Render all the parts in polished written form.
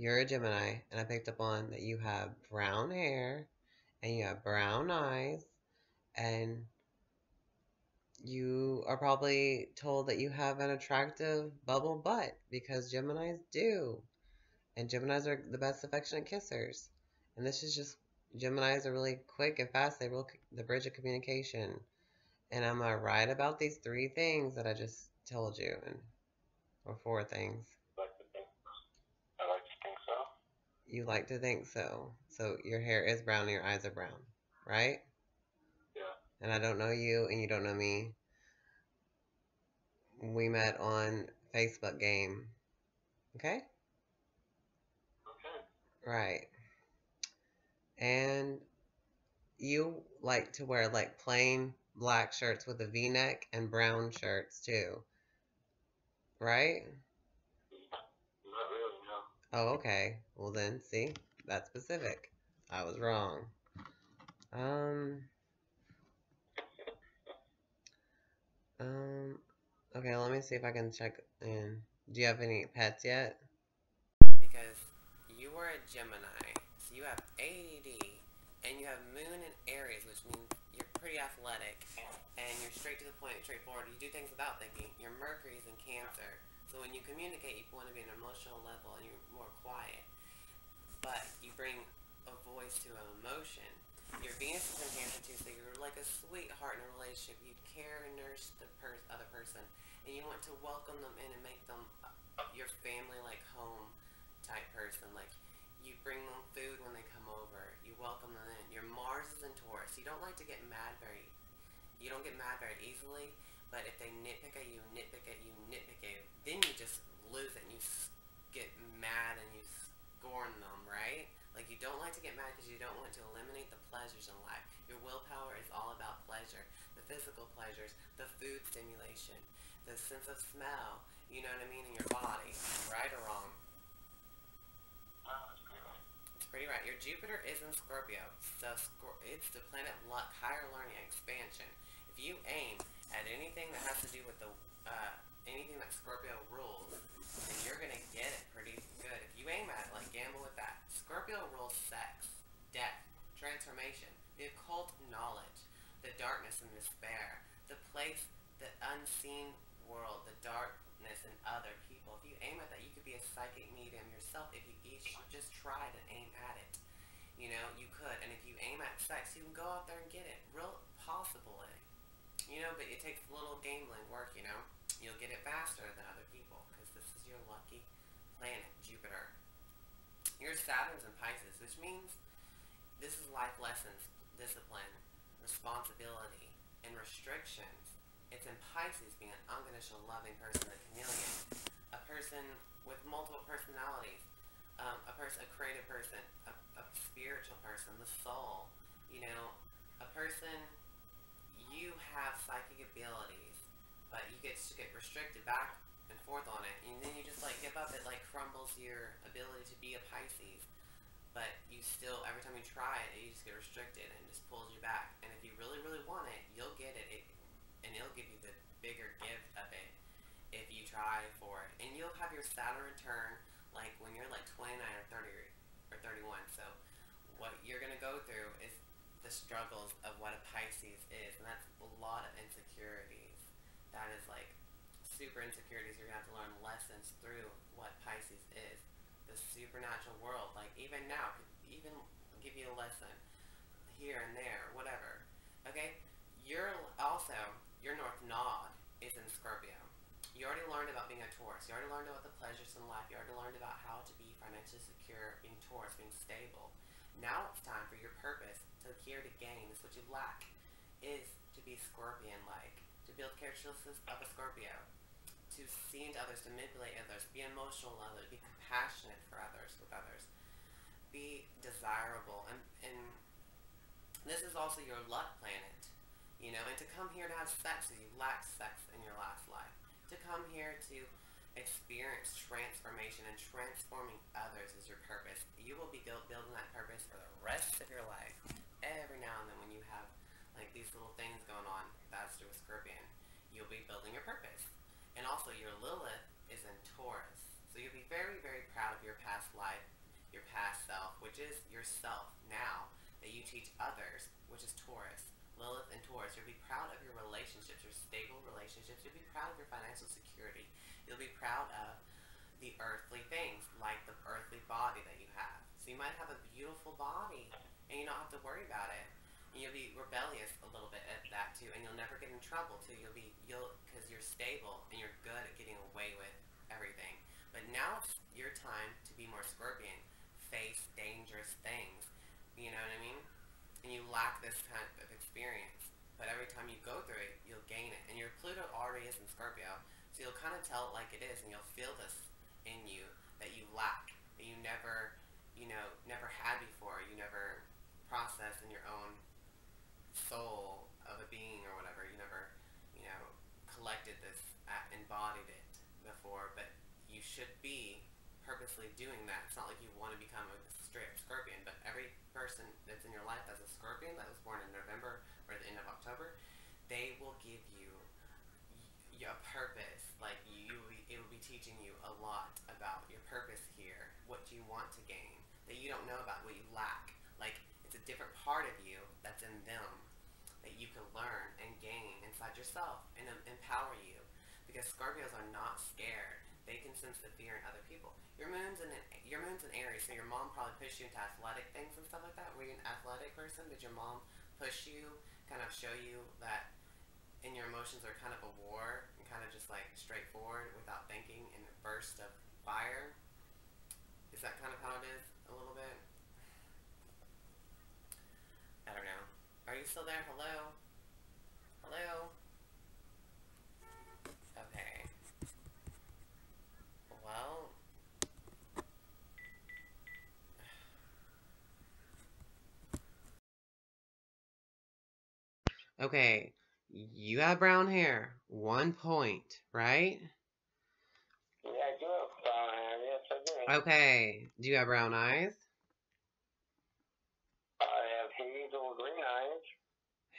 you're a Gemini, and I picked up on that you have brown hair and you have brown eyes, and you are probably told that you have an attractive bubble butt because Geminis do. And Geminis are the best affectionate kissers. And this is just, Geminis are really quick and fast. They rule the bridge of communication. And am I right about these three things that I just told you? Or four things? I like to think so. You like to think so. So your hair is brown and your eyes are brown, right? Yeah. And I don't know you and you don't know me. We met on Facebook game. Okay? Okay. Right. And you like to wear like plain black shirts with a V-neck and brown shirts too, right? Not really, no. Oh, okay. Well then, see, that's specific. I was wrong. Um, um, okay, let me see if I can check in. Do you have any pets yet? Because you are a Gemini, so you have ADD, and you have Moon in Aries, which means you're pretty athletic, and you're straight to the point, straightforward. You do things without thinking. Your Mercury's in Cancer, so when you communicate, you want to be an emotional level, and you're more quiet. But you bring a voice to an emotion. Your Venus is in Cancer too, so you're like a sweetheart in a relationship. You care and nourish the other person, and you want to welcome them in and make them your family, like home type person. Like you bring them food when they come over. You welcome them in. Your Mars is in Taurus. You don't like to get mad very. You don't get mad very easily. But if they nitpick at you, nitpick at you, nitpick at you, then you just lose it and you get mad and you scorn them, right? Like you don't like to get mad because you don't want to eliminate the pleasures in life. Your willpower is all about pleasure, the physical pleasures, the food stimulation, the sense of smell, you know what I mean, in your body, right or wrong? That's pretty right. It's pretty right. Your Jupiter is in Scorpio, so it's the planet luck, higher learning, expansion. If you aim at anything that has to do with the anything that Scorpio rules, then you're gonna get it pretty good. If you aim at it, like gamble with that. Scorpio rules sex, death, transformation, the occult knowledge, the darkness and despair, the place, the unseen world, the darkness in other people. If you aim at that, you could be a psychic medium yourself if you each just tried and aim at it. You know, you could. And if you aim at sex, you can go out there and get it. Real possibly. You know, but it takes a little gameling work, you know. You'll get it faster than other people because this is your lucky planet, Jupiter. Your Saturn's in Pisces, which means this is life lessons, discipline, responsibility, and restrictions. It's in Pisces, being an unconditional, loving person, a chameleon, a person with multiple personalities, a creative person, a spiritual person, the soul, you know, a person. You have psychic abilities, but you get restricted back and forth on it, and then you just like give up. It like crumbles your ability to be a Pisces, but you still, every time you try it, you just get restricted and it just pulls you back. And if you really, really want it, you'll get it, and it'll give you the bigger gift of it if you try for it. And you'll have your Saturn return like when you're like 29 or 30 or 31. So what you're gonna go through is the struggles of what a Pisces is, and that's a lot of insecurities. That is like super insecurities. You're gonna have to learn lessons through what Pisces is. The supernatural world, like even now, could even give you a lesson here and there, whatever. Okay? You're also, your North Node is in Scorpio. You already learned about being a Taurus. You already learned about the pleasures in life. You already learned about how to be financially secure, being Taurus, being stable. Now it's time for your purpose to here to gain. This is what you lack, is to be Scorpion-like, to build characteristics of a Scorpio, to see into others, to manipulate others, be emotional with others, be compassionate for others, with others, be desirable, and this is also your luck planet, you know, and to come here to have sex, if you lacked sex in your last life, to come here to experience transformation and transforming others is your purpose. You will be building that purpose for the rest of your life. Every now and then when you have like these little things going on, that's through a Scorpion, you'll be building your purpose. And also your Lilith is in Taurus. So you'll be very, very proud of your past life your past self, which is yourself now, that you teach others, which is Taurus. Lilith and Taurus, you'll be proud of your relationships, your stable relationships. You'll be proud of your financial security. You'll be proud of the earthly things, like the earthly body that you have. So you might have a beautiful body, and you don't have to worry about it. And you'll be rebellious a little bit at that too, and you'll never get in trouble too. Because you're stable and you're good at getting away with everything. But now it's your time to be more Scorpion, face dangerous things. You know what I mean? And you lack this kind of experience. But every time you go through it, you'll gain it. And your Pluto already is in Scorpio, so you'll kind of tell it like it is, and you'll feel this in you that you lack, that you never, never had before. You never processed in your own soul of a being or whatever. You never, collected this, embodied it before, but you should be purposely doing that. It's not like you want to become a straight Scorpion, but every person that's in your life that's a Scorpion, that was born in November or the end of October, they will give you a purpose. Like it will be teaching you a lot about your purpose here, what you want to gain, that you don't know about, what you lack. Like, it's a different part of you that's in them that you can learn and gain inside yourself and empower you. Because Scorpios are not scared. They can sense the fear in other people. Your moon's in Aries, so your mom probably pushed you into athletic things and stuff like that. Were you an athletic person? Did your mom push you, kind of show you that and your emotions are kind of a war and kind of just like straightforward without thinking in a burst of fire? Is that kind of how it is a little bit? I don't know. Are you still there? Hello? Hello? Okay. Well, okay, you have brown hair. 1 point, right? Yeah, I do have brown hair. Yes, I do. Okay. Do you have brown eyes? I have hazel green eyes.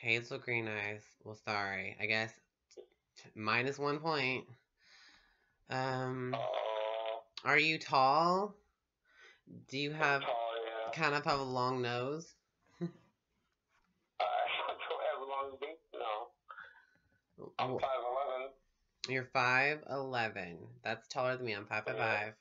Hazel green eyes. Well, sorry. I guess minus 1 point. Are you tall? Do you have Tall, yeah. kind of have a long nose? I don't have long feet. No. I'm 5'11". You're 5'11". That's taller than me. I'm 5'5". Am I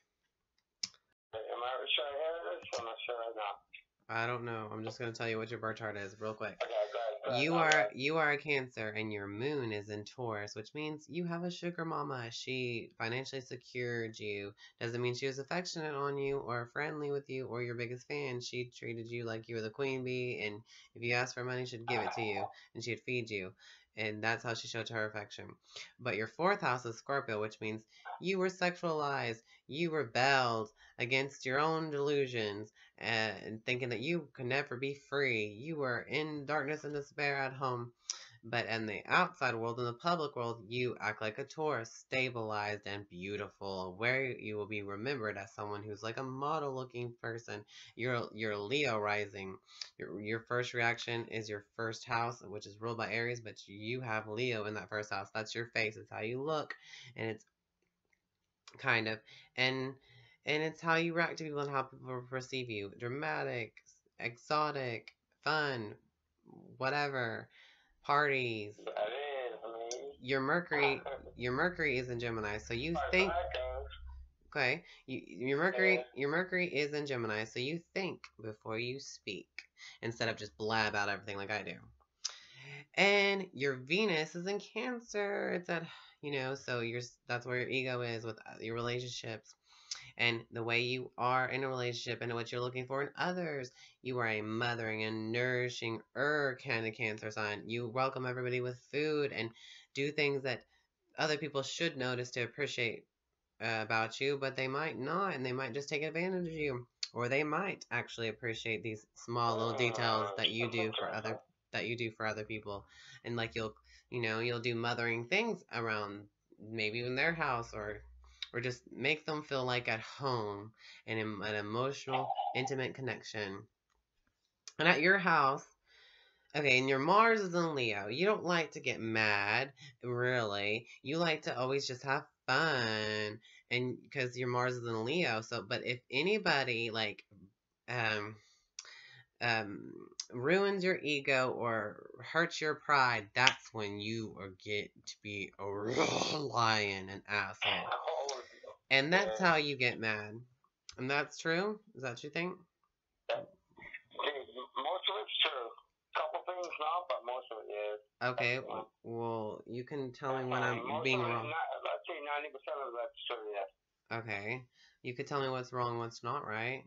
sure I have this? I'm not sure I'm not. I don't know. I'm just gonna tell you what your birth chart is real quick. Okay, go ahead. You are a Cancer, and your moon is in Taurus, which means you have a sugar mama. She financially secured you. Doesn't mean she was affectionate on you or friendly with you or your biggest fan. She treated you like you were the queen bee, and if you asked for money, she'd give it to you, and she'd feed you. And that's how she showed her affection. But your 4th house is Scorpio, which means you were sexualized. You rebelled against your own delusions and thinking that you could never be free. You were in darkness and despair at home. But in the outside world, in the public world, you act like a Taurus, stabilized and beautiful, where you will be remembered as someone who's like a model-looking person. You're Leo rising. Your first reaction is your 1st house, which is ruled by Aries, but you have Leo in that 1st house. That's your face. It's how you look, and it's kind of, and it's how you react to people and how people perceive you. Dramatic, exotic, fun, whatever. Parties. That is me. Your Mercury is in Gemini, so you think. Okay, your Mercury is in Gemini, so you think before you speak instead of just blab out everything like I do. And your Venus is in Cancer. It's at, so that's where your ego is with your relationships. And the way you are in a relationship and what you're looking for in others. You are a mothering and nourishing kind of Cancer sign. You welcome everybody with food and do things that other people should notice to appreciate about you, but they might not, and they might just take advantage of you, or they might actually appreciate these small little details that you do for other people. And like you'll do mothering things around maybe in their house, or just make them feel like at home and in an emotional, intimate connection. And at your house, okay, and your Mars is in Leo. You don't like to get mad, really. You like to always just have fun, and because your Mars is in Leo. So, but if anybody like um, ruins your ego or hurts your pride, that's when you get to be a real lion and asshole. And that's how you get mad. And that's true? Is that what you think? Most of it's true. Couple things not, but most of it is. Okay, well, you can tell me when I'm being wrong. Let's say 90% of that's true, yes. Okay, you could tell me what's wrong, what's not, right?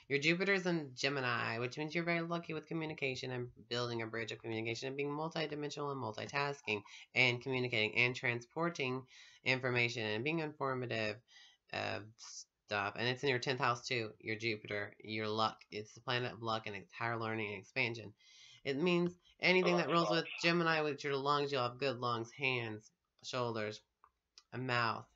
Your Jupiter's in Gemini, which means you're very lucky with communication and building a bridge of communication and being multidimensional and multitasking and communicating and transporting information and being informative stuff. And it's in your 10th house too, your Jupiter, your luck. It's the planet of luck and it's higher learning and expansion. It means anything that rolls with Gemini, with your lungs, you'll have good lungs, hands, shoulders, a mouth.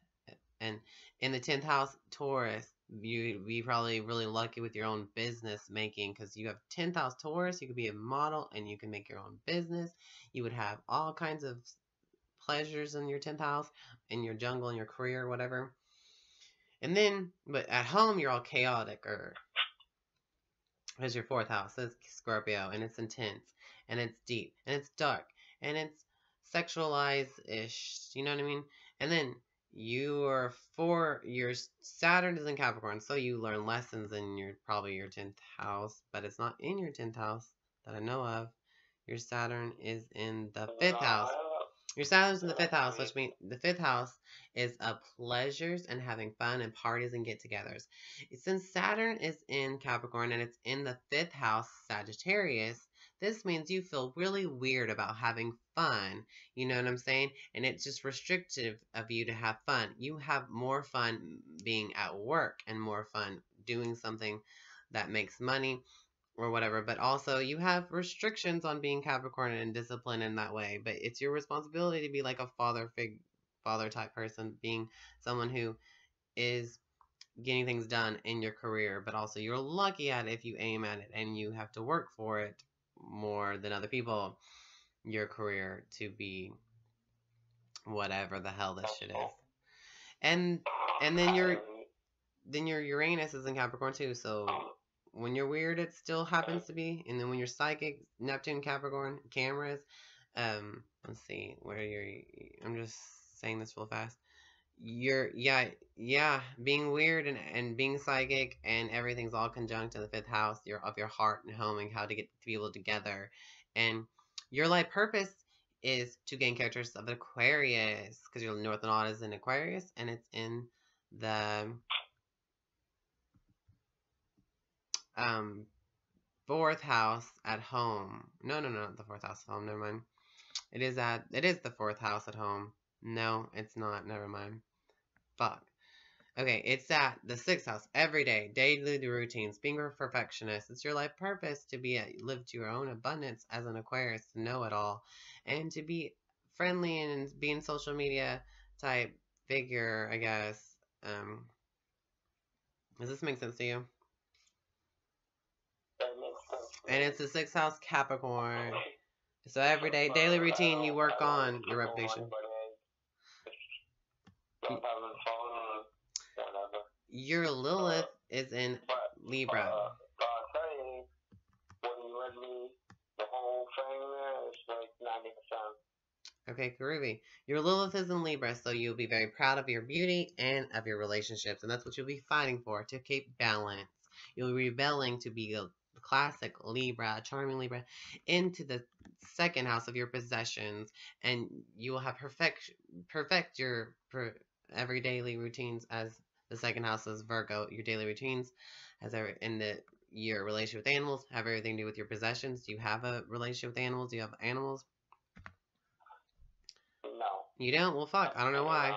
And in the 10th house, Taurus, you'd be probably really lucky with your own business making because you have 10th house Taurus. You could be a model and you can make your own business. You would have all kinds of pleasures in your 10th house, in your jungle, in your career, whatever. And then, but at home, you're all chaotic, or because your 4th house is Scorpio, and it's intense, and it's deep, and it's dark, and it's sexualized-ish, you know what I mean? And then your Saturn is in Capricorn, so you learn lessons in probably your 10th house, but it's not in your 10th house that I know of. Your Saturn is in the 5th house. Your Saturn's in the 5th house, which means the 5th house is pleasures and having fun and parties and get-togethers. Since Saturn is in Capricorn and it's in the 5th house, Sagittarius, this means you feel really weird about having fun. You know what I'm saying? And it's just restrictive of you to have fun. You have more fun being at work and more fun doing something that makes money or whatever, but also you have restrictions on being Capricorn and discipline in that way, but it's your responsibility to be like a father type person, being someone who is getting things done in your career, but also you're lucky at it if you aim at it and you have to work for it more than other people, your career, to be whatever the hell this shit is. And then your Uranus is in Capricorn too, so when you're weird, it still happens to be. And then when you're psychic, Neptune, Capricorn, cameras. Let's see where I'm just saying this real fast. Being weird and being psychic and everything's all conjunct in the 5th house. Of your heart and home and how to get people together. And your life purpose is to gain characters of Aquarius because your North Node is in Aquarius and it's in the 4th house at home. No, not the 4th house at home. Never mind. It is the 4th house at home. No, it's not. Never mind. Fuck. Okay, it's at the 6th house. Every day, daily routines, being a perfectionist. It's your life purpose to live to your own abundance as an Aquarius, to know it all, and to be friendly and being social media type figure, I guess. Does this make sense to you? And it's the 6th house Capricorn. So every day, daily routine, you work on your reputation. Your Lilith is in Libra. Okay, groovy. Your Lilith is in Libra, so you'll be very proud of your beauty and of your relationships, and that's what you'll be fighting for, to keep balance. You'll be rebelling to be a classic Libra, charming Libra, into the 2nd house of your possessions, and you will have perfect your every daily routines as the 2nd house is Virgo. Your daily routines your relationship with animals have everything to do with your possessions. Do you have a relationship with animals? Do you have animals? No. You don't? Well, fuck. I don't know why.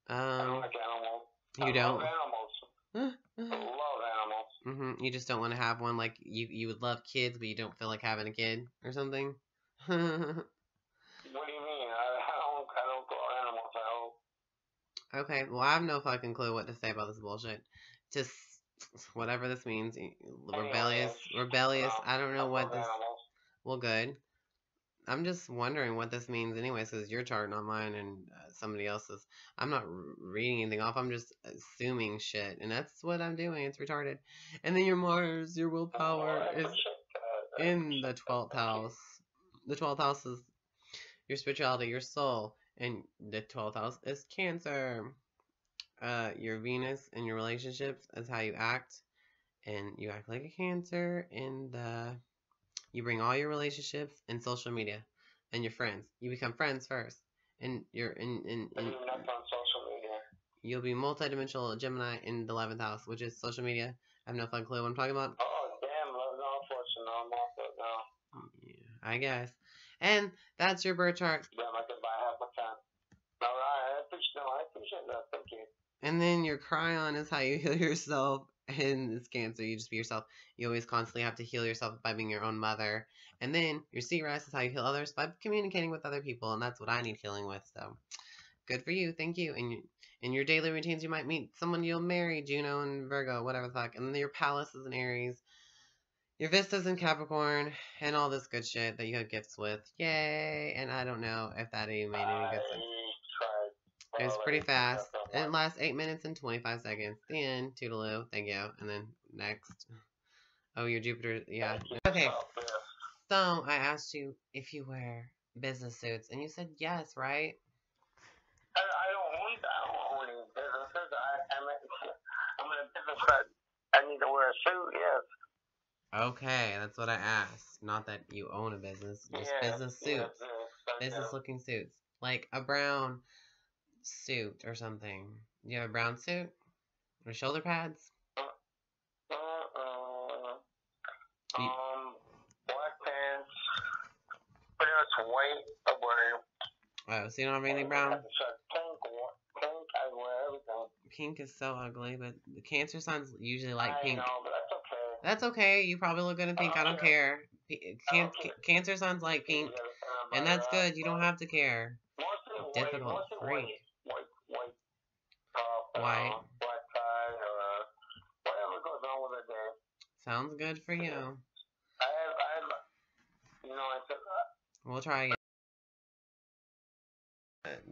I don't like animals. You don't? I love animals. I love animals. You just don't want to have one. Like you would love kids, but you don't feel like having a kid or something. What do you mean? I don't call animals out. Okay. Well, I have no fucking clue what to say about this bullshit. Just whatever this means. Rebellious. I don't know what this. Well, good. I'm just wondering what this means anyways, because your chart, not mine, and somebody else's. I'm not reading anything off. I'm just assuming shit, and that's what I'm doing. It's retarded. And then your Mars, your willpower, is in the 12th house. The 12th house is your spirituality, your soul, and the 12th house is Cancer. Your Venus and your relationships is how you act, and you act like a Cancer, and you bring all your relationships and social media and your friends. You become friends first, and you're in I'm not on social media. you'll be multidimensional Gemini in the 11th house, which is social media. I have no fucking clue what I'm talking about. Oh, damn, no, unfortunately, I'm off it now. Yeah, I guess. And that's your birth chart. Damn, I could buy half a time. Alright, I appreciate that. Thank you. And then your cryon is how you heal yourself. And it's Cancer. You just be yourself. You always constantly have to heal yourself by being your own mother. And then your Ceres is how you heal others by communicating with other people. And that's what I need healing with. So good for you. Thank you. And in your daily routines, you might meet someone you'll marry, Juno and Virgo, whatever the fuck. And then your Pallas is in Aries. Your Vista's in Capricorn. And all this good shit that you have gifts with. Yay. And I don't know if that even made any good sense. It was pretty fast. It lasts 8 minutes and 25 seconds. The end. Toodaloo. Thank you. And then next. Oh, your Jupiter. Yeah. Okay. So I asked you if you wear business suits, and you said yes, right? I don't own any businesses. I'm in a business, but I need to wear a suit, yes. Okay, that's what I asked. Not that you own a business. Just business suits. Business looking suits. Like a brown suit or something. Do you have a brown suit? Or shoulder pads? Black pants. Pretty much white. I wear. Oh, so you don't have anything brown? Pink, I wear everything. Pink is so ugly, but the Cancer signs usually like pink. I know, but that's okay. That's okay. You probably look good in pink. I don't care. Cancer signs like pink, and that's good. You don't have to care. Difficult. Freak. White. Black tie, or whatever goes on with it there. Sounds good for you. I said that. We'll try again.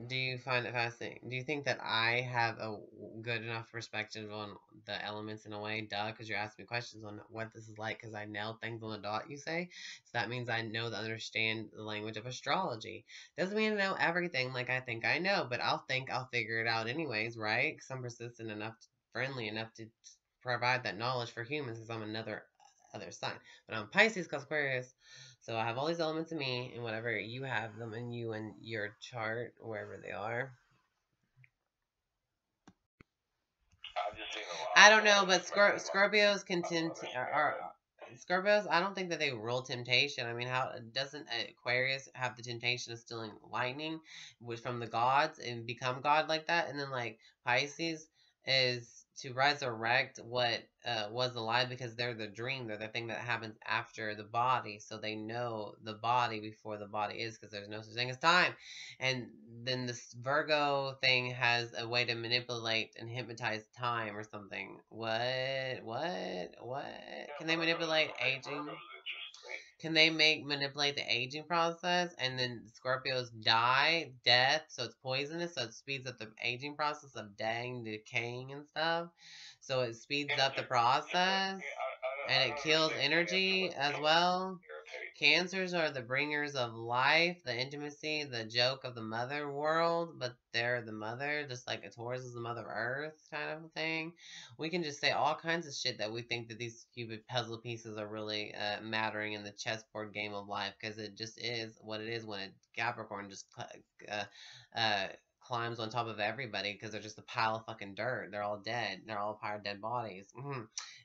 Do you find it fascinating? Do you think that I have a good enough perspective on the elements in a way? Duh, because you're asking me questions on what this is like, because I nailed things on the dot, you say? So that means I know to understand the language of astrology. Doesn't mean I know everything like I think I know, but I'll figure it out anyways, right? Because I'm persistent enough, friendly enough to provide that knowledge for humans, because I'm another sign. But I'm Pisces, because Aquarius. So I have all these elements in me, and whatever you have them in you and your chart, wherever they are. I don't know, but Scorpios can Scorpios, I don't think that they rule temptation. I mean, how doesn't Aquarius have the temptation of stealing lightning from the gods and become god like that? And then like Pisces is to resurrect what was alive, because they're the dream. They're the thing that happens after the body. So they know the body before the body is, because there's no such thing as time. And then this Virgo thing has a way to manipulate and hypnotize time or something. What? Can they manipulate aging? Can they manipulate the aging process? And then Scorpios die, death, so it's poisonous, so it speeds up the aging process of dying, decaying and stuff. So it speeds up the process, and it kills energy as well. Cancers are the bringers of life, the intimacy, the joke of the mother world, but they're the mother, just like a Taurus is the mother earth kind of thing. We can just say all kinds of shit that we think that these stupid puzzle pieces are really mattering in the chessboard game of life, because it just is what it is when a Capricorn just climbs on top of everybody, because they're just a pile of fucking dirt. They're all dead. They're all a pile of dead bodies.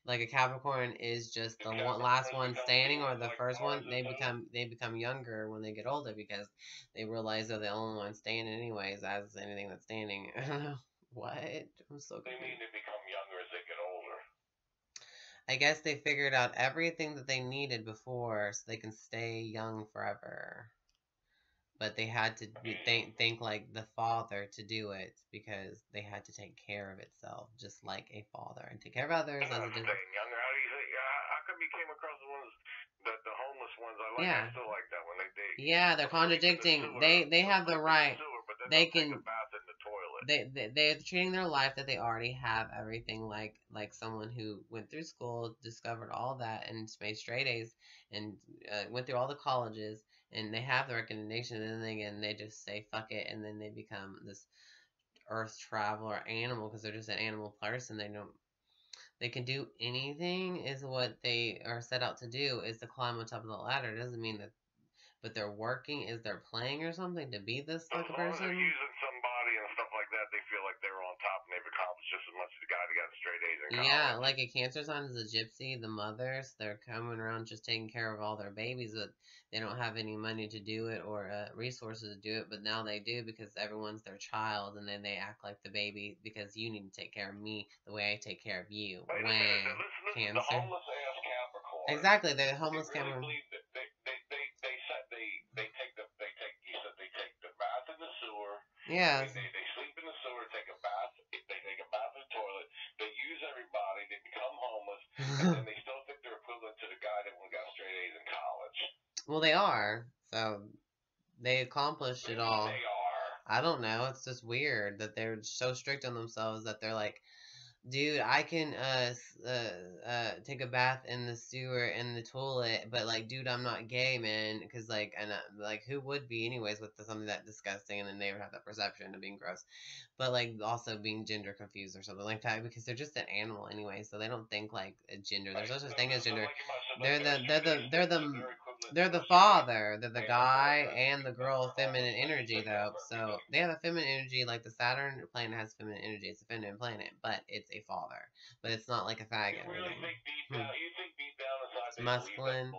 Like a Capricorn is just the last one standing, or the first one. They become younger when they get older, because they realize they're the only one standing anyways, as anything that's standing. I don't know. What? I'm so confused. They mean to become younger as they get older. I guess they figured out everything that they needed before, so they can stay young forever. But they had to think like the father to do it, because they had to take care of itself, just like a father, and take care of others as a younger. How come you came across one of the homeless ones, I still like that one. Yeah, they're contradicting. They have the right. They can. Take a bath in the toilet. They're treating their life that they already have everything like someone who went through school, discovered all that, and made straight A's, and went through all the colleges, and they have the recognition, and then they just say fuck it, and then they become this earth traveler animal because they're just an animal person. They can do anything is what they are set out to do, is to climb on top of the ladder. It doesn't mean that, but they're working, is they're playing or something to be this As fucking long as person. they're using somebody and stuff like that, they feel like they're on top and they've accomplished just as much as the guy that got straight A's in college. Yeah, like a cancer sign is a gypsy. The mothers, they're coming around just taking care of all their babies, but they don't have any money to do it or resources to do it. But now they do because everyone's their child, and then they act like the baby because you need to take care of me the way I take care of you. Wait a minute, listen, Cancer. the homeless ass Capricorn. Exactly, they're the homeless Capricorn. Capricorn. They take the bath in the sewer. Yeah. They sleep in the sewer, take a bath. They take a bath in the toilet. They use everybody. They become homeless, and then they still think they're equivalent to the guy that got straight A's in college. Well, they are. So they accomplished it all. They are. I don't know. It's just weird that they're so strict on themselves that they're like, dude, I can take a bath in the sewer in the toilet, but like, dude, I'm not gay, man, because like, and like, who would be anyways with something that disgusting, and then they would have that perception of being gross, but like also being gender confused or something like that, because they're just an animal anyway, so they don't think like a gender. There's no such thing as gender. They're the father. They're the guy and the girl with feminine energy, though. So they have a feminine energy, like the Saturn planet has feminine energy. It's a feminine planet, but it's a father. But it's not like a faggot. You really think deep down? You think deep down inside it's masculine,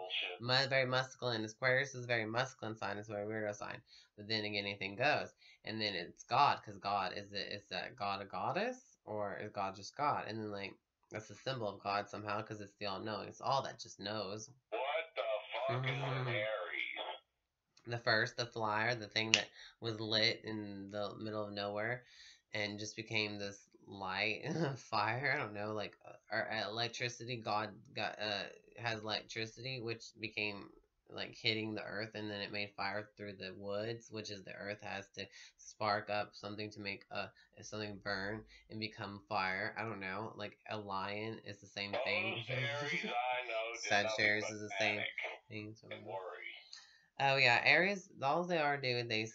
very masculine. Aquarius is very masculine sign. It's a very weirdo sign. But then again, anything goes. And then it's God, because God is that God a goddess, or is God just God? And then like that's a symbol of God somehow, because it's the all-knowing. It's all that just knows. What the fuck is an Aries? The first, the flyer, the thing that was lit in the middle of nowhere and just became this light, fire, I don't know, like electricity. God has electricity, which became like hitting the earth, and then it made fire through the woods, which is the earth has to spark up something to make something burn and become fire. I don't know, like a lion is the same thing. Aries, I know. Sagittarius is the same thing. So worry. Oh yeah, Aries, all they are doing, they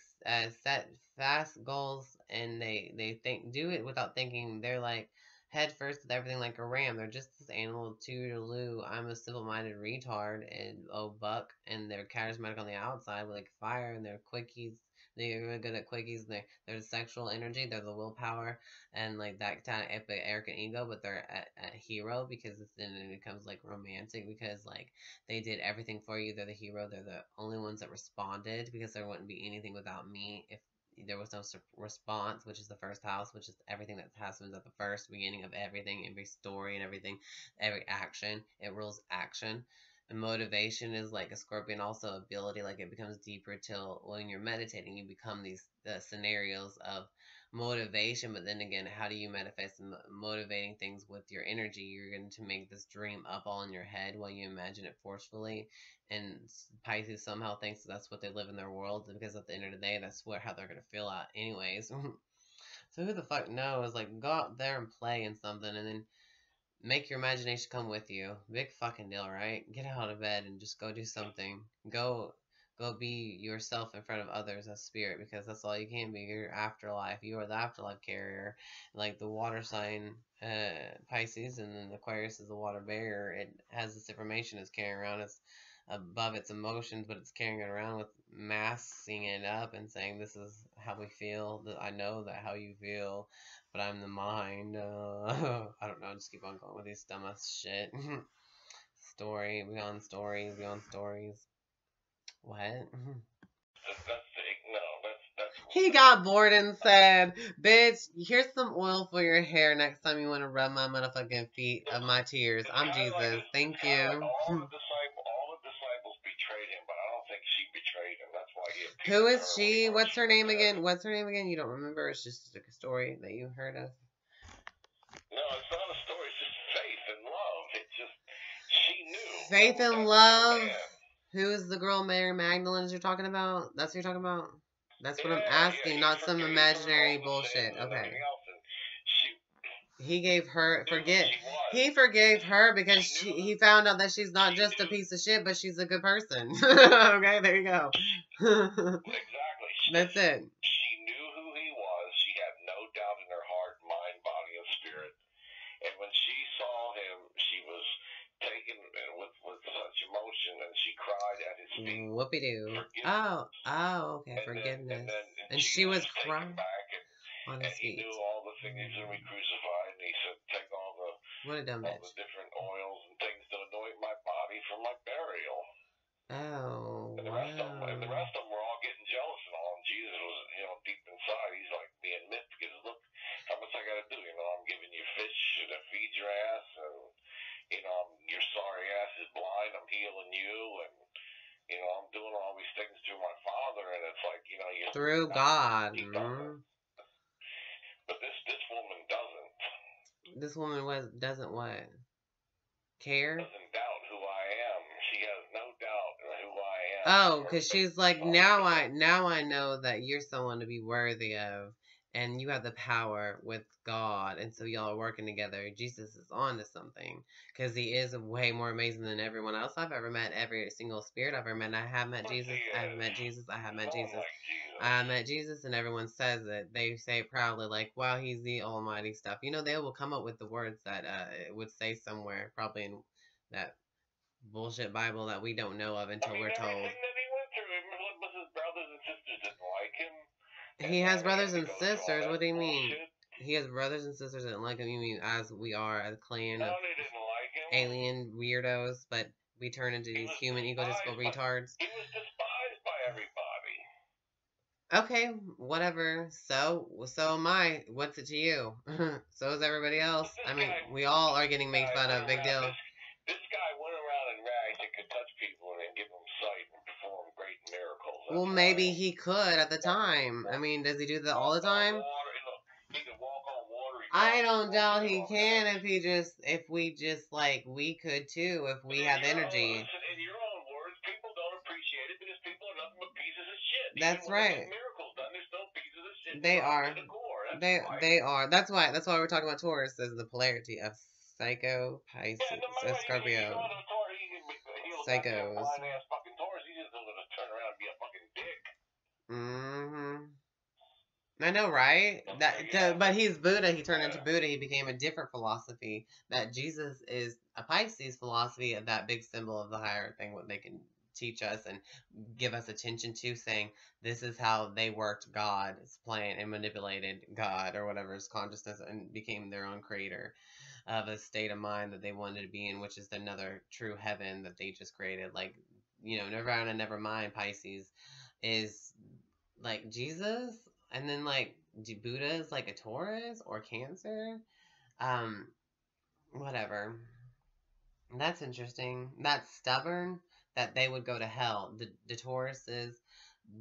set fast goals, and they do it without thinking. They're like head first with everything, like a ram. They're just this animal toodaloo. I'm a simple-minded retard, and buck, and they're charismatic on the outside with like fire, and they're quickies. They're really good at quickies. And they're the sexual energy. They're the willpower, and like that kind of epic arrogant ego. But they're a hero, because then it becomes like romantic, because like they did everything for you. They're the hero. They're the only ones that responded, because there wouldn't be anything without me if there was no response, which is the first house, which is everything that happens at the first beginning of everything, every story and everything, every action. It rules action. And motivation is like a Scorpion, also ability, like it becomes deeper till when you're meditating, you become these scenarios of motivation. But then again, how do you manifest motivating things with your energy? You're going to make this dream up all in your head while you imagine it forcefully. And Pisces somehow thinks that's what they live in their world, because at the end of the day, that's how they're going to feel out anyways. So who the fuck knows? Like, go out there and play in something, and then make your imagination come with you. Big fucking deal, right? Get out of bed and just go do something. Go be yourself in front of others as spirit, because that's all you can be. You're afterlife. You are the afterlife carrier. Like the water sign, Pisces, and then Aquarius is the water bearer. It has this information it's carrying around. It's above its emotions, but it's carrying it around with masking it up and saying, this is how we feel. I know that how you feel, but I'm the mind. I don't know. Just keep on going with these dumbass shit. Story beyond stories beyond stories. What? He got bored and said, bitch, here's some oil for your hair next time you want to rub my motherfucking feet of my tears. I'm Jesus. Thank you. All the disciples betrayed him, but I don't think she betrayed him. That's why he. Who is she? What's her name again? What's her name again? You don't remember? It's just like a story that you heard of. No, it's not a story. It's just faith and love. It's just, she knew. Faith and love. Who is the girl Mary Magdalene you're talking about? That's what you're talking about? That's what I'm asking, not some imaginary bullshit. Okay. He gave her he forgave her because he found out that she's not just a piece of shit, but she's a good person. Okay, there you go. Exactly. That's it. She knew who he was. She had no doubt in her heart, mind, body, and spirit. And when she saw him, she was taken with such emotion, and she cried at his feet. Whoopie-doo. Oh, okay, forgiveness. And she was crying on his feet. He knew all the things he was going to be crucified, and he said, take all the different oils and things to anoint my body for my burial. Oh, and the rest of them were all getting jealous and all. And Jesus was, deep inside, he's like being miffed because look how much I got to do. I'm giving you fish to feed your ass, and your sorry ass is blind. I'm healing you, and I'm doing all these things through my Father, and it's like you're through God. But this woman doesn't. This woman doesn't what? Care? Doesn't doubt who I am. She has no doubt who I am. Oh, because she's like, now I know that you're someone to be worthy of, and you have the power with God, and so y'all are working together. Jesus is on to something, because he is way more amazing than everyone else I've ever met, every single spirit I've ever met. I have met Jesus, I've met Jesus, I have met Jesus. I met Jesus, and everyone says it. They say it proudly, like, wow, he's the almighty stuff. They will come up with the words that it would say somewhere, probably in that bullshit Bible that we don't know of until we're told. Everything that he went through, his brothers and sisters didn't like him. He has brothers and sisters. What do you mean? He has brothers and sisters that didn't like him. You mean as we are a clan of alien weirdos, but we turn into these human egotistical retards? He was despised by everybody. Okay, whatever. So am I. What's it to you? So is everybody else. I mean, we all are getting made fun of. Big deal. This guy went around in rags and could touch people and give them sight and perform great miracles. Well, maybe he could at the time. I mean, does he do that all the time? He could walk on water. I don't doubt he can if we just we could too if we have energy. In your own words, people don't appreciate it because people are nothing but pieces of shit. That's right. Miracles done, they're still pieces of shit. They are. They are. That's why we're talking about Taurus as the polarity of Psycho, Pisces, Scorpio, Psychos. I know, right? But he's Buddha. He turned into Buddha. He became a different philosophy. That Jesus is a Pisces philosophy of that big symbol of the higher thing, what they can teach us and give us attention to, saying this is how they worked God's plan and manipulated God or whatever his consciousness and became their own creator of a state of mind that they wanted to be in, which is another true heaven that they just created. Like, Nirvana, never mind, Pisces is like Jesus, and then like Buddha is like a Taurus or Cancer. Whatever. That's interesting. That's stubborn that they would go to hell. The Tauruses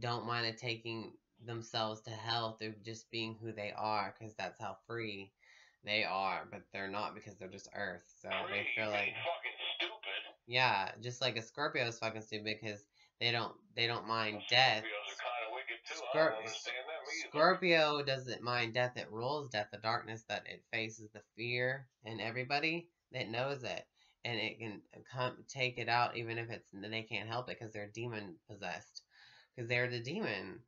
don't mind it taking themselves to hell through just being who they are, because that's how free they are, but they're not because they're just Earth. So they feel like fucking stupid. Yeah, just like a Scorpio is fucking stupid because they don't mind death. Scorpios are kind of wicked too. I don't understand them either. Scorpio doesn't mind death. It rules death, the darkness that it faces, the fear in everybody that knows it, and it can take it out even if they can't help it because they're demon possessed. Because they're the demon.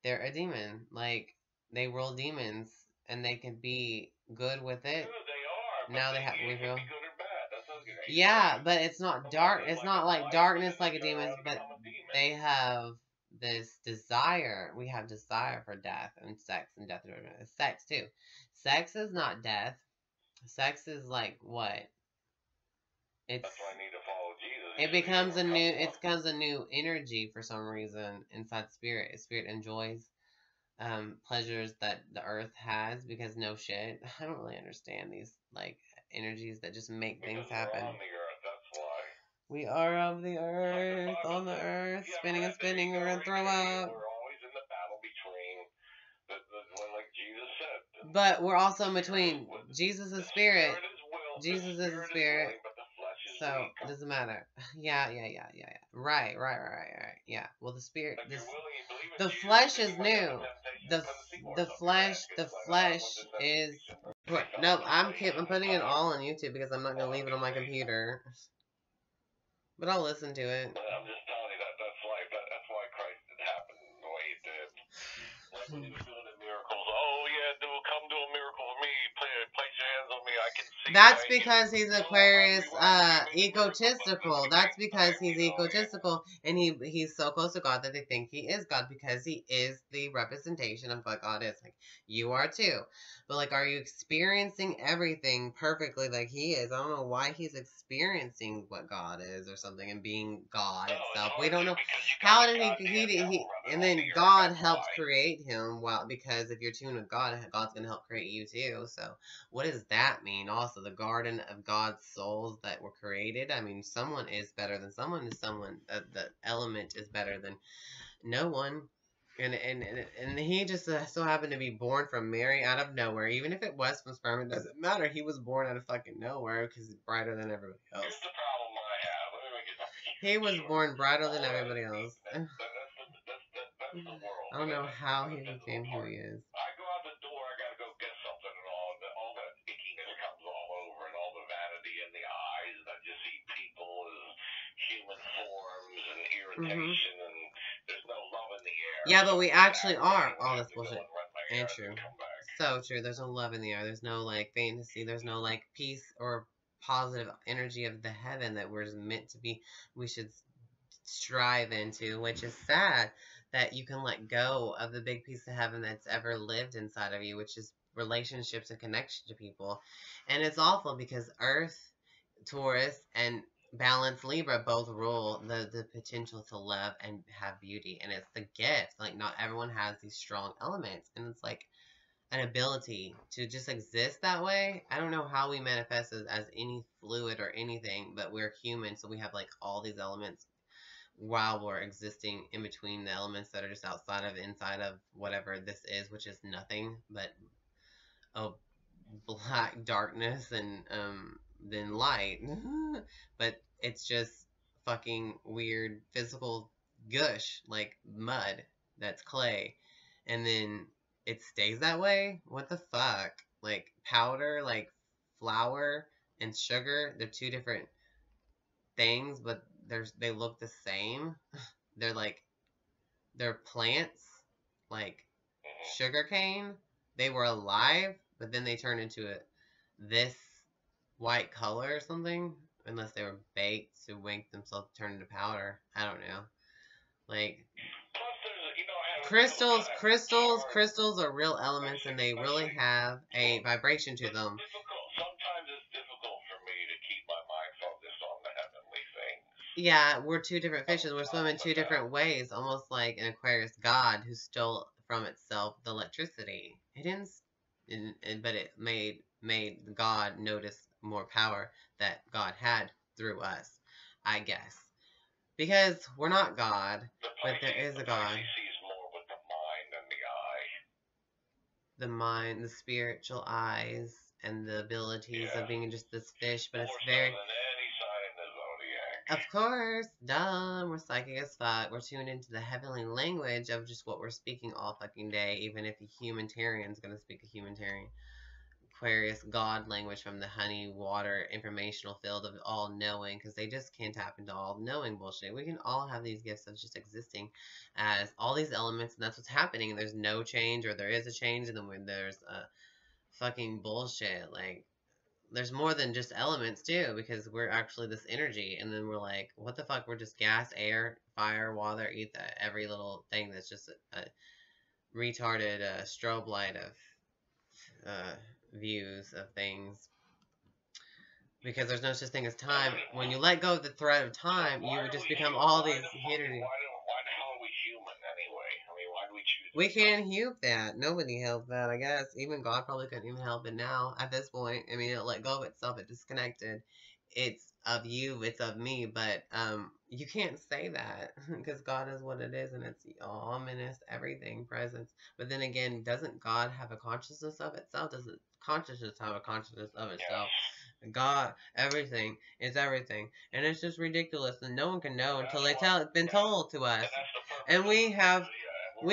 They're a demon. Like, they rule demons, and they can be good with it. They are. Now they have. We feel. Good or bad. That's okay. Yeah, but it's not dark. It's not like darkness like a demon, but they have this desire. We have desire for death and sex and death. Sex too. Sex is not death. Sex is like what? It's. That's why I need to follow Jesus. It becomes a new energy for some reason inside spirit. Spirit enjoys pleasures that the earth has because no shit. I don't really understand these like energies that just make things happen. We're on the earth, that's why. We are of the earth, on the earth, spinning and spinning, we're gonna throw up. We're always in the battle between like Jesus said. But we're also in between. Jesus is spirit. Jesus is a spirit. So it doesn't matter. Yeah. Right. Yeah. Well, the spirit, the flesh is new. The flesh is. No, I'm putting it all on YouTube because I'm not gonna leave it on my computer. But I'll listen to it. But I'm just telling you that's why Christ did happen the way he did. Like when he was doing the miracles, oh yeah, dude, come do a miracle for me. Place your hands on me. I can see. That's because he's Aquarius, egotistical. That's because he's egotistical, and he's so close to God that they think he is God because he is the representation of what God is. Like you are too, but like, are you experiencing everything perfectly like he is? I don't know why he's experiencing what God is or something and being God itself. We don't know how did he and then God helps create him. Well, because if you're tuned with God, God's gonna help create you too. So. What does that mean? Also, the garden of God's souls that were created. I mean, someone is better than someone. The element is better than no one. And he just so happened to be born from Mary out of nowhere. Even if it was from sperm, it doesn't matter. He was born out of fucking nowhere because he's brighter than everybody else. Here's the problem I have. Let me make it he was born brighter than everybody else. That's the world. I don't know how he became who he is. I go out the door, I gotta go get something, and all that ickiness comes all over, and all the vanity in the eyes, and I just see people as human forms and irritation, and there's no love in the air. Yeah, but we actually are all this bullshit. And true. So true. There's no love in the air. There's no like fantasy. There's no like peace or positive energy of the heaven that we're meant to be. We should strive into, which is sad that you can let go of the big piece of heaven that's ever lived inside of you, which is relationships and connection to people. And it's awful because Earth, Taurus, and Balance Libra both rule the potential to love and have beauty, and it's the gift. Like not everyone has these strong elements, and it's like an ability to just exist that way. I don't know how we manifest as any fluid or anything, but we're human, so we have like all these elements while we're existing in between the elements that are just outside of, inside of whatever this is, which is nothing but black darkness and then light. But it's just fucking weird physical gush, like mud that's clay, and then it stays that way. What the fuck? Like powder, like flour and sugar, they're two different things, but they look the same. They're plants, like sugarcane. They were alive, but then they turned into this white color or something, unless they were baked to make themselves turn into powder. I don't know. Like crystals are real elements, and they really have a vibration to them. Sometimes it's difficult for me to keep my mind focused on the heavenly things. Yeah, we're two different fishes. We're swimming two different ways, almost like an Aquarius god who stole from itself the electricity. It didn't, but it made God notice more power that God had through us, I guess. Because we're not God, but there is a God. Sees more with the mind than the eye. The mind, the spiritual eyes, and the abilities of being just this fish, but it's very... More so than any sign in the zodiac. Of course, duh, we're psychic as fuck. We're tuned into the heavenly language of just what we're speaking all fucking day, even if a humanitarian's gonna speak a humanitarian. Aquarius God language from the honey, water, informational field of all knowing, because they just can't tap into all knowing bullshit. We can all have these gifts of just existing as all these elements, and that's what's happening, and there's no change, or there is a change, and then when there's a fucking bullshit, like, there's more than just elements too, because we're actually this energy, and then we're like, what the fuck, we're just gas, air, fire, water, every little thing that's just a retarded strobe light of views of things, because there's no such thing as time. When you let go of the thread of time, you would just become all these energies. Why the hell are we human anyway? I mean, why do we choose? We can't help that. Nobody helped that, I guess. Even God probably couldn't even help it now at this point. I mean, it let go of itself. It disconnected. It's of you. It's of me. But you can't say that because God is what it is, and it's ominous, everything, presence. But then again, doesn't God have a consciousness of itself? Doesn't consciousness have a consciousness of itself? God, everything is everything, and it's just ridiculous, and no one can know until it's been told to us, and we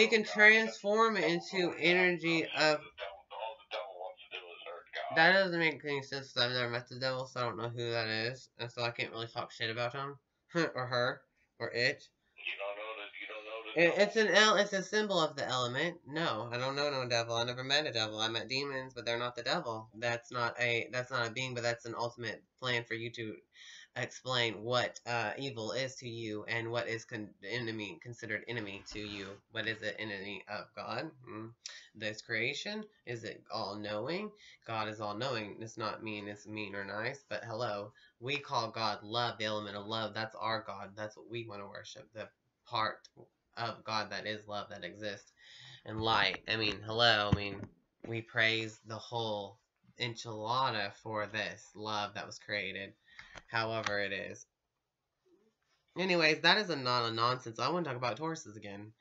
can transform it into energy of. All the devil wants to do is hurt God. That doesn't make any sense. I've never met the devil, so I don't know who that is, and so I can't really talk shit about him or her or it. You don't know the It's a symbol of the element. No, I don't know no devil. I never met a devil. I met demons, but they're not the devil. That's not a being, but that's an ultimate plan for you to explain what evil is to you and what is considered enemy to you. What is it enemy of God? This creation? Is it all knowing? God is all knowing. It's not mean. It's mean or nice. But hello, we call God love, the element of love. That's our God. That's what we want to worship. The part of God that is love, that exists, and light. I mean, hello. I mean, we praise the whole enchilada for this love that was created, however it is. Anyways, that is not a nonsense. I want to talk about Tauruses again.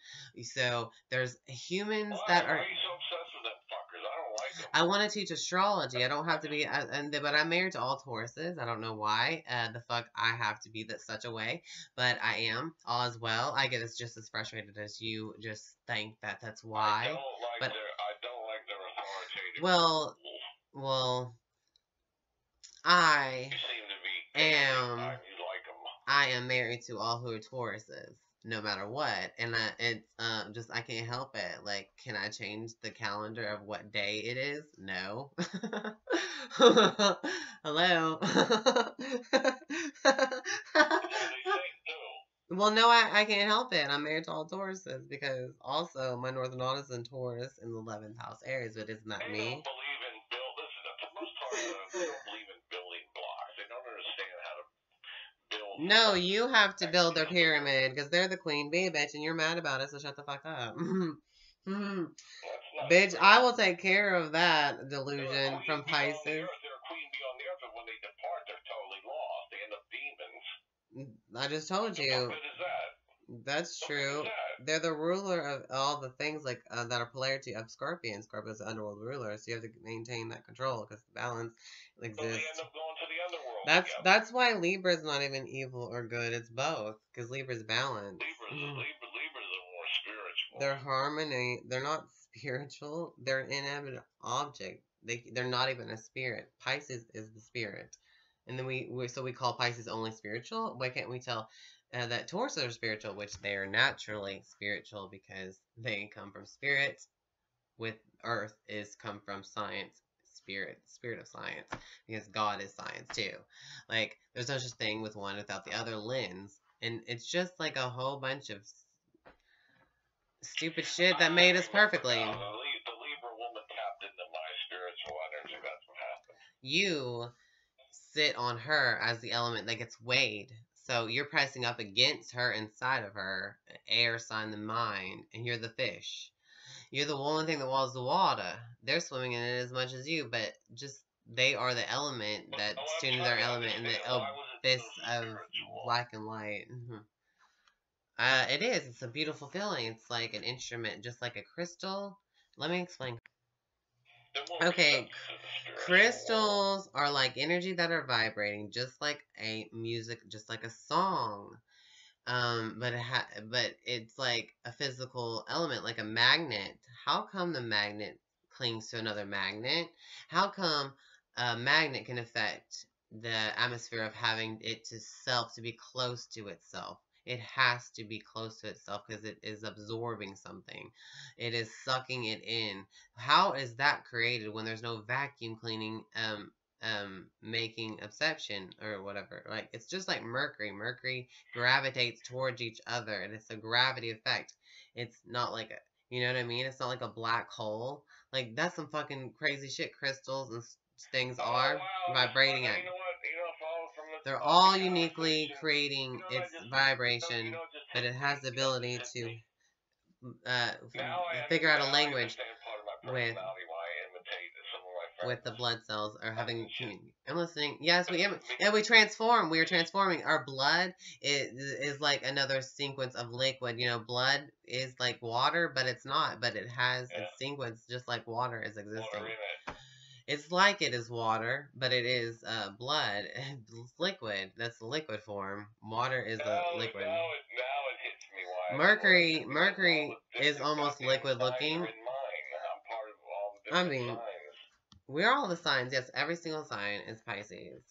So there's humans that are. Why are you so obsessed with them fuckers? I don't like them. I want to teach astrology. I don't have to be, but I'm married to all Tauruses. I don't know why the fuck I have to be that such a way, but I am all as well. I get just as frustrated as you. Just think that's why. I don't like their authoritative. Well, I You seem to be. am. You like them. I am married to all who are Tauruses, no matter what, and it's just I can't help it. Like, can I change the calendar of what day it is? No. Hello. Well, no, I can't help it. I'm married to all Tauruses because also my Northern Node is in Taurus in the 11th house Aries, but isn't that me? They don't believe in most Tauruses. They don't believe in building blocks. They don't understand how to. No, you have to build their pyramid because they're the queen bee, bitch, and you're mad about it, so shut the fuck up. Bitch, I will take care of that delusion from Pisces. They're a queen bee on the earth, but when they depart, they're totally lost. They end up demons. I just told you. How good is that? That's true. They're the ruler of all the things like that are polarity of Scorpion. Scorpion's the underworld ruler, so you have to maintain that control because the balance exists. But they end up going to the underworld. That's why Libra's not even evil or good. It's both because Libra's balanced. Libras are more spiritual. They're harmony. They're not spiritual. They're an inanimate object. They're not even a spirit. Pisces is the spirit, and then we call Pisces only spiritual. Why can't we tell that Tauruses are spiritual, which they are naturally spiritual because they come from spirit. With Earth is come from science, spirit of science, because God is science too. Like, there's no such thing with one without the other lens, and it's just like a whole bunch of stupid shit that made us perfectly. The Libra woman tapped into my spiritual energy. That's what happened. You sit on her as the element that gets weighed. So you're pressing up against her inside of her, air sign the mind, and you're the fish. You're the only thing that walls the water. They're swimming in it as much as you, but just they are the element that's tuned to their element in the abyss of black and light. It is. It's a beautiful feeling. It's like an instrument, just like a crystal. Let me explain. Okay, crystals are like energy that are vibrating, just like a music, just like a song. But it's like a physical element, like a magnet. How come the magnet clings to another magnet? How come a magnet can affect the atmosphere of having it to self to be close to itself? It has to be close to itself because it is absorbing something. It is sucking it in. How is that created when there's no vacuum cleaning making absorption or whatever? Like, it's just like Mercury gravitates towards each other, and it's a gravity effect. It's not like you know what I mean? It's not like a black hole. Like, that's some fucking crazy shit crystals and things are vibrating at. They're all uniquely creating its vibration, but it has the ability to figure out a language with the blood cells or having community. I'm listening. Yes, we transform. We are transforming. Our blood is like another sequence of liquid. You know, blood is like water, but it's not. But it has a sequence just like water is existing. It's like it is water, but it is blood. It's liquid. That's the liquid form. Water is a liquid. Now it hits me why Mercury is almost liquid looking. I'm part of all the I different mean, signs. we're all the signs. Yes, every single sign is Pisces.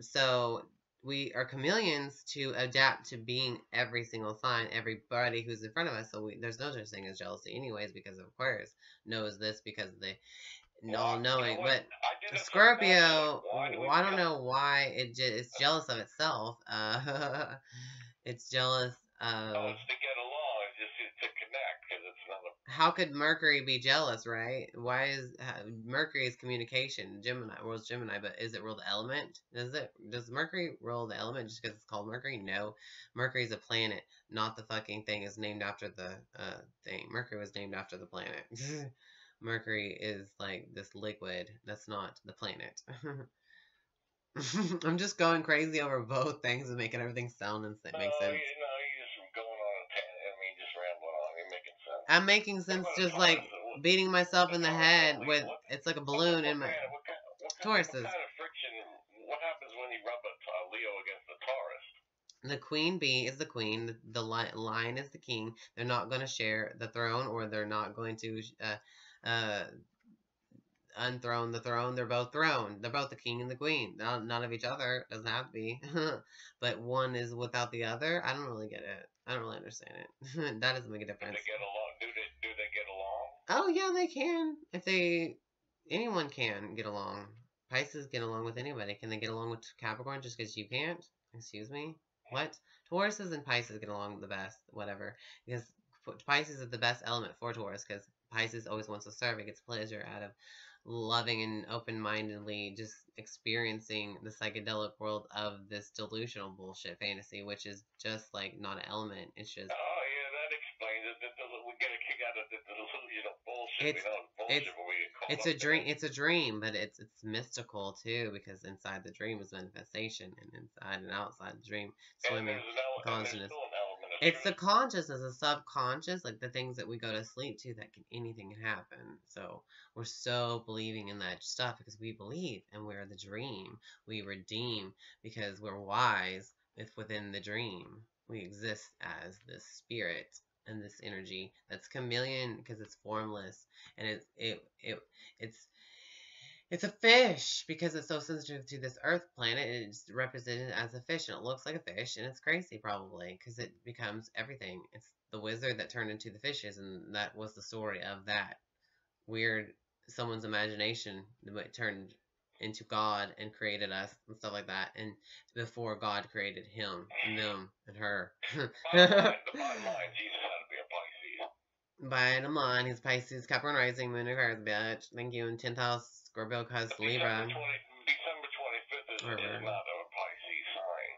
So we are chameleons to adapt to being every single sign, everybody who's in front of us. So there's no such thing as jealousy, anyways, because Aquarius knows this because they all knowing. But Scorpio, I don't know why it's jealous of itself. It's jealous of. Oh, it's to get along. It's just to connect because it's not a. How could Mercury be jealous, right? Why is Mercury is communication? Gemini, world's Gemini, but is it rule the element? Does Mercury rule the element just because it's called Mercury? No, Mercury is a planet, not the fucking thing is named after the thing. Mercury was named after the planet. Mercury is like this liquid. That's not the planet. I'm just going crazy over both things and making everything sound and make sense. You're just going on a tangent. I mean, just rambling on. You're making sense. I'm making sense, just like beating myself in the head with it's like a balloon in my Taurus. What kind of friction? What happens when you rub a Leo against the Taurus? The queen bee is the queen. The lion is the king. They're not going to share the throne, or they're not going to unthrone the throne. They're both throned. They're both the king and the queen. None of each other. Doesn't have to be. But one is without the other. I don't really get it. I don't really understand it. That doesn't make a difference. Do they get along? Do they get along? Oh yeah, they can. Anyone can get along. Pisces get along with anybody. Can they get along with Capricorn just because you can't? Excuse me? What? Tauruses and Pisces get along the best. Whatever. Because Pisces is the best element for Taurus because Pisces always wants to serve. It gets pleasure out of loving and open-mindedly just experiencing the psychedelic world of this delusional bullshit fantasy, which is just like not an element. It's just. Oh yeah, that explains it. We get a kick out of the delusional bullshit. It's a dream. It's a dream, but it's mystical too because inside the dream is manifestation, and inside and outside the dream, swimming consciousness. It's the consciousness, the subconscious, like the things that we go to sleep to. That anything can happen. So we're so believing in that stuff because we believe, and we're the dream. We redeem because we're wise. If within the dream, we exist as this spirit and this energy that's chameleon because it's formless, and it's a fish because it's so sensitive to this earth planet. It's represented as a fish, and it looks like a fish, and it's crazy probably because it becomes everything. It's the wizard that turned into the fishes, and that was the story of that weird someone's imagination that turned into God and created us and stuff like that, and before God created him and them and her. Bottom line, he's Pisces, Capricorn rising, Moon Aquarius, bitch. Thank you. And 10th house, Scorpio, cause Libra. December 25th is not a Pisces sign.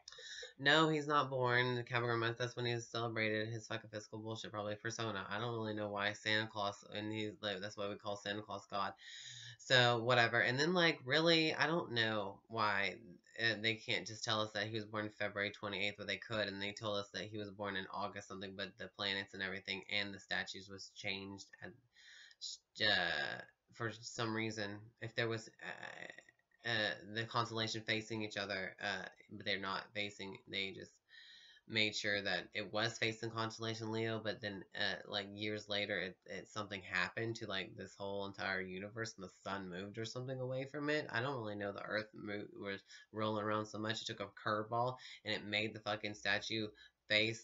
No, he's not born Capricorn month. That's when he was celebrated. His fucking fiscal bullshit, probably persona. I don't really know why Santa Claus, and he's like, that's why we call Santa Claus God. So whatever. And then like really, I don't know why they can't just tell us that he was born February 28th, but they could, and they told us that he was born in August something, but the planets and everything and the statues was changed for some reason. If there was the constellation facing each other, but they're not facing, they just made sure that it was facing constellation Leo, but then like years later something happened to like this whole entire universe, and the sun moved or something away from it. I don't really know. The earth was rolling around so much it took a curveball, and it made the fucking statue face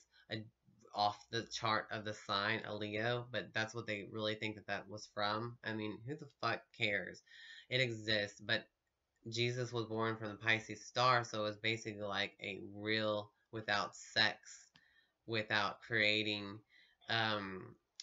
off the chart of the sign a Leo, but that's what they really think that was from. I mean, who the fuck cares? It exists, but Jesus was born from the Pisces star, so it was basically like a real without sex, without creating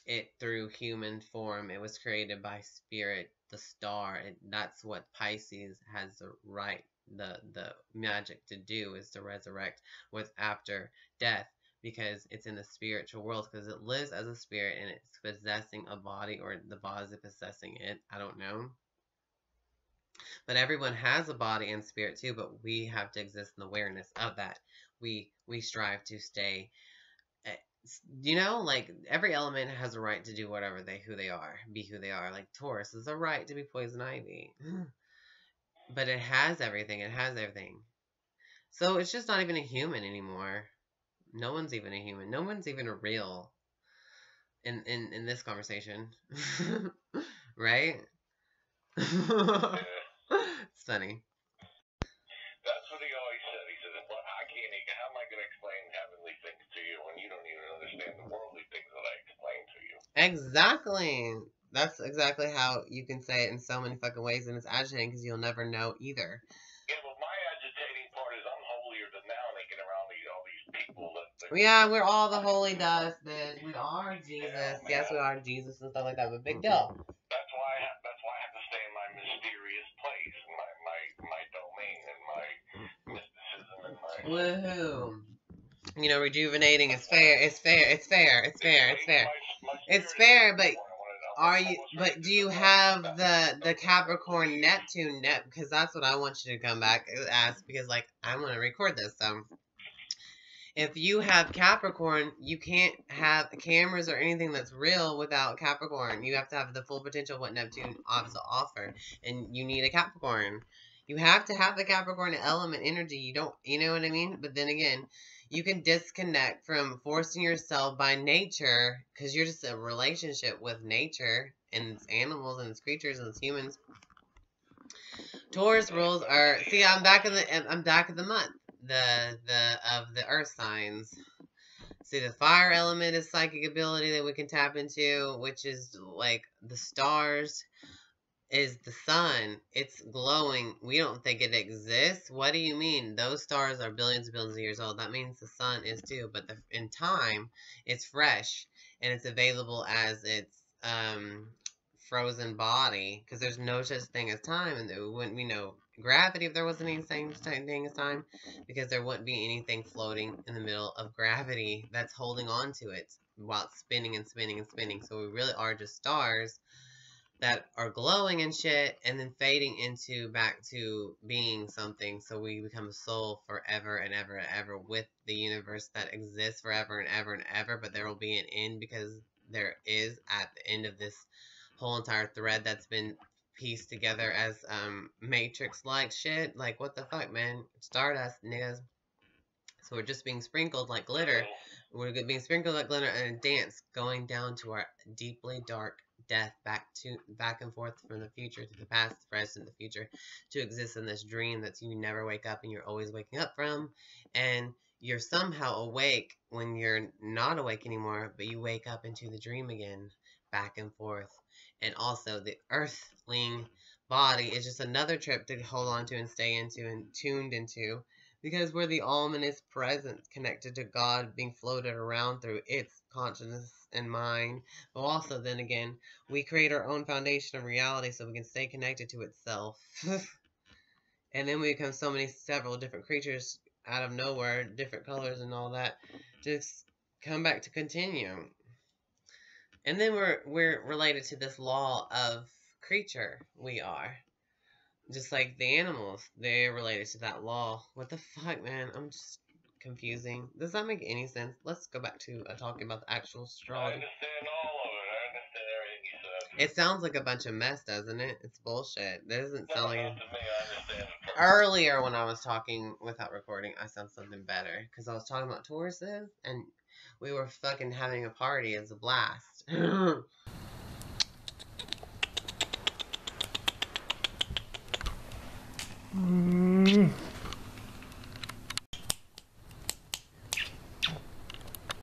it through human form. It was created by spirit, the star. That's what Pisces has the right, the magic to do, is to resurrect what's after death, because it's in the spiritual world, because it lives as a spirit and it's possessing a body, or the body is possessing it. I don't know. But everyone has a body and spirit too, but we have to exist in the awareness of that. We strive to stay You know, like every element has a right to do whatever who they are, be who they are. Like Taurus has a right to be poison ivy, but it has everything. It has everything. So it's just not even a human anymore. No one's even a human. No one's even a real in this conversation, right? It's funny. That's what he always said. He said, "Well, I can't. How am I going to explain heavenly things to you when you don't even understand the worldly things that I explain to you?" Exactly. That's exactly how you can say it in so many fucking ways, and it's agitating because you'll never know either. Yeah, but my agitating part is I'm holier than thou making around all these people that Yeah, we're all the holy dust, bitch. We are Jesus. Yeah, yes, we are Jesus and stuff like that, but big deal. That's why I have to stay in my mysterious place, my domain, and my mysticism, and my woohoo. You know, rejuvenating is fair. It's fair. It's fair. It's fair. It's fair. It's fair, but are you? But do you have the Capricorn Neptune Because that's what I want you to come back and ask, because like I want to record this. So if you have Capricorn, you can't have cameras or anything that's real without Capricorn. You have to have the full potential of what Neptune has to offer, and you need a Capricorn. You have to have the Capricorn element energy. You don't, you know what I mean? But then again, you can disconnect from forcing yourself by nature, because you're just a relationship with nature and its animals and its creatures and its humans. Taurus rules are, see, I'm back of the month, of the earth signs. See, the fire element is psychic ability that we can tap into, which is like the stars. Is the sun. It's glowing. We don't think it exists. What do you mean? Those stars are billions and billions of years old. That means the sun is too. But in time, it's fresh and it's available as its frozen body, because there's no such thing as time, and there wouldn't be no gravity if there wasn't any such thing as time, because there wouldn't be anything floating in the middle of gravity that's holding on to it while it's spinning and spinning and spinning. So we really are just stars that are glowing and shit, and then fading into back to being something. So we become a soul forever and ever and ever with the universe that exists forever and ever and ever. But there will be an end, because there is, at the end of this whole entire thread that's been pieced together as Matrix like shit. Like, what the fuck, man? Stardust, niggas. So we're just being sprinkled like glitter. We're being sprinkled like glitter and a dance going down to our deeply dark death, back and forth from the future to the past, the present, the future, to exist in this dream that you never wake up and you're always waking up from. And you're somehow awake when you're not awake anymore, but you wake up into the dream again, back and forth. And also the earthling body is just another trip to hold on to and stay into and tuned into, because we're the ominous presence connected to God, being floated around through its consciousness and mind. But also, then again, we create our own foundation of reality so we can stay connected to itself. And then we become several different creatures out of nowhere, different colors and all that, just come back to continue. And then we're related to this law of creature we are. Just like the animals, they're related to that law. What the fuck, man? I'm just confusing. Does that make any sense? Let's go back to talking about the actual astrology. I understand all of it. I understand everything you said. It sounds like a bunch of mess, doesn't it? It's bullshit. It doesn't sound like... Not to me, I understand it. Earlier, when I was talking without recording, I sound something better. Because I was talking about Tauruses, and we were fucking having a party. It was a blast.